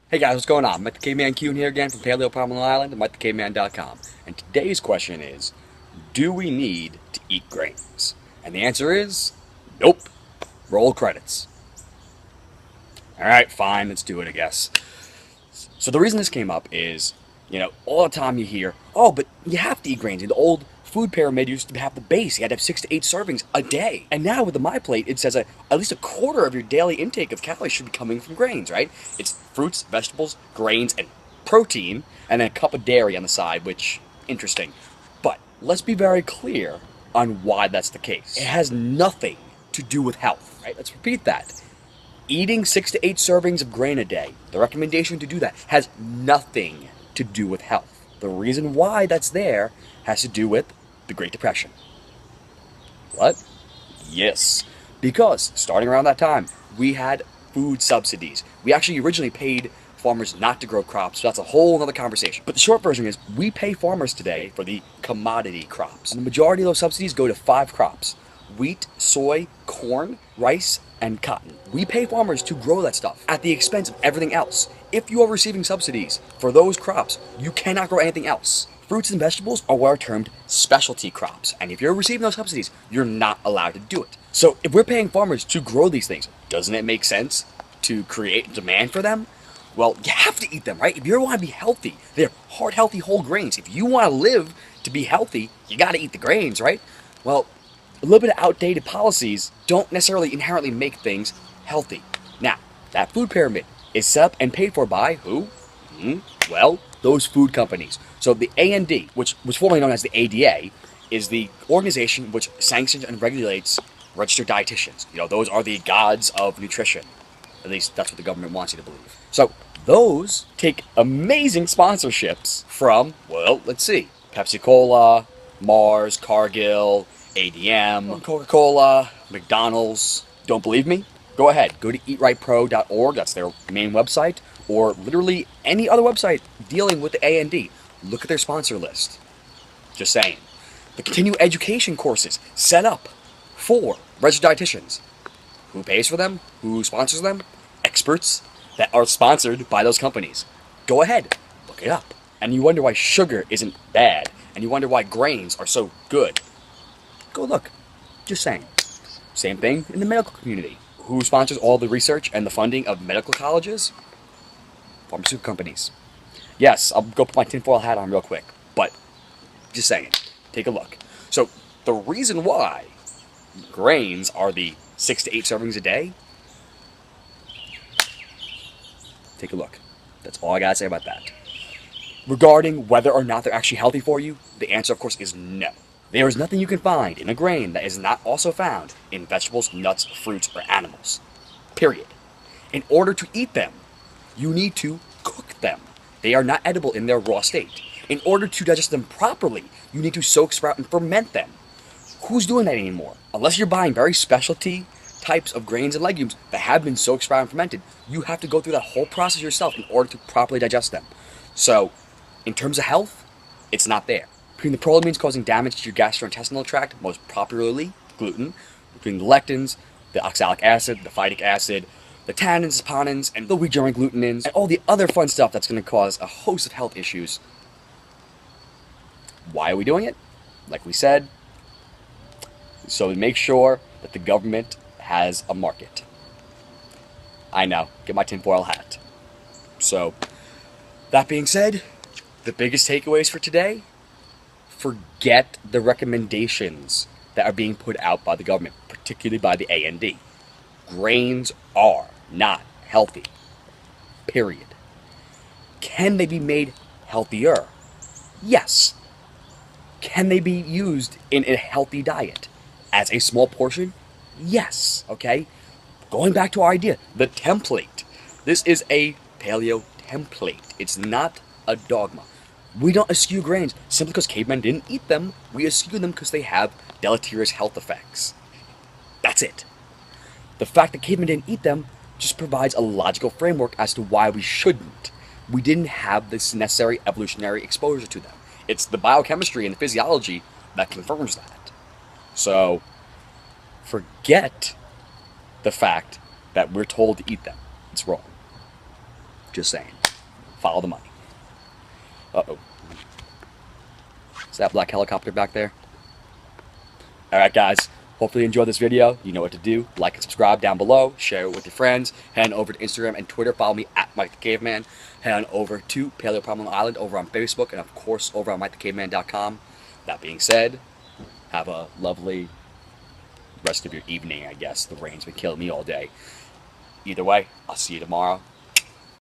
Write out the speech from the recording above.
Hey guys, what's going on? Met the Caveman Q here again from Paleo Palm Island and MetTheCaveman.com. And today's question is, do we need to eat grains? And the answer is, nope. Roll credits. Alright, fine, let's do it, I guess. So the reason this came up is, all the time you hear, oh, but you have to eat grains. In the old food pyramid used to have the base. You had to have 6 to 8 servings a day. And now with the My Plate, it says at least a quarter of your daily intake of calories should be coming from grains, right? It's fruits, vegetables, grains, and protein, and then a cup of dairy on the side, which, interesting. But let's be very clear on why that's the case. It has nothing to do with health, right? Let's repeat that. Eating 6 to 8 servings of grain a day, the recommendation to do that, has nothing to do with health. The reason why that's there has to do with the Great Depression. What? Yes. Because starting around that time, we had food subsidies. We actually originally paid farmers not to grow crops, so that's a whole other conversation. But the short version is, we pay farmers today for the commodity crops. And the majority of those subsidies go to 5 crops: wheat, soy, corn, rice, and cotton. We pay farmers to grow that stuff at the expense of everything else. If you are receiving subsidies for those crops, you cannot grow anything else. Fruits and vegetables are what are termed specialty crops, and if you're receiving those subsidies, you're not allowed to do it. So if we're paying farmers to grow these things, doesn't it make sense to create demand for them? Well, you have to eat them, right? If you want to be healthy, they're heart healthy whole grains. If you want to live to be healthy, you got to eat the grains, right? Well, a little bit of outdated policies don't necessarily inherently make things healthy. Now, that food pyramid is set up and paid for by who? Well, those food companies. So the AND, which was formerly known as the ADA, is the organization which sanctions and regulates registered dietitians. Those are the gods of nutrition. At least that's what the government wants you to believe. So those take amazing sponsorships from, well, let's see, Pepsi-Cola, Mars, Cargill, ADM, Coca-Cola, McDonald's. Don't believe me? Go ahead. Go to eatrightpro.org. That's their main website. Or literally any other website dealing with the A&D. Look at their sponsor list. Just saying. The continuing education courses set up for registered dietitians. Who pays for them? Who sponsors them? Experts that are sponsored by those companies. Go ahead. Look it up. And you wonder why sugar isn't bad. And you wonder why grains are so good. Go look. Just saying. Same thing in the medical community. Who sponsors all the research and the funding of medical colleges? Pharmaceutical companies. Yes, I'll go put my tinfoil hat on real quick, but just saying. Take a look. So the reason why grains are the 6 to 8 servings a day, take a look. That's all I gotta say about that. Regarding whether or not they're actually healthy for you, the answer, of course, is no. There is nothing you can find in a grain that is not also found in vegetables, nuts, fruits, or animals. Period. In order to eat them, you need to cook them. They are not edible in their raw state. In order to digest them properly, you need to soak, sprout, and ferment them. Who's doing that anymore? Unless you're buying very specialty types of grains and legumes that have been soaked, sprouted, and fermented, you have to go through that whole process yourself in order to properly digest them. So, in terms of health, it's not there. Between the prolamines causing damage to your gastrointestinal tract, most popularly gluten, between the lectins, the oxalic acid, the phytic acid, the tannins, saponins, and the wheat germ glutenins, and all the other fun stuff that's going to cause a host of health issues. Why are we doing it? Like we said, so to make sure that the government has a market. I know, get my tinfoil hat. So, that being said, the biggest takeaways for today: forget the recommendations that are being put out by the government, particularly by the AND. Grains are not healthy. Period. Can they be made healthier? Yes. Can they be used in a healthy diet? As a small portion? Yes. Okay? Going back to our idea, the template. This is a paleo template. It's not a dogma. We don't eschew grains simply because cavemen didn't eat them. We eschew them because they have deleterious health effects. That's it. The fact that cavemen didn't eat them just provides a logical framework as to why we shouldn't. We didn't have this necessary evolutionary exposure to them. It's the biochemistry and the physiology that confirms that. So, forget the fact that we're told to eat them. It's wrong. Just saying. follow the money. Uh-oh. Is that black helicopter back there? Alright guys, hopefully you enjoyed this video. You know what to do. Like and subscribe down below. Share it with your friends. Head on over to Instagram and Twitter. Follow me at Mike the Caveman. Head on over to Paleo Problem Island over on Facebook. And of course over on MikeTheCaveman.com. That being said, have a lovely rest of your evening, I guess. The rain's been killing me all day. Either way, I'll see you tomorrow.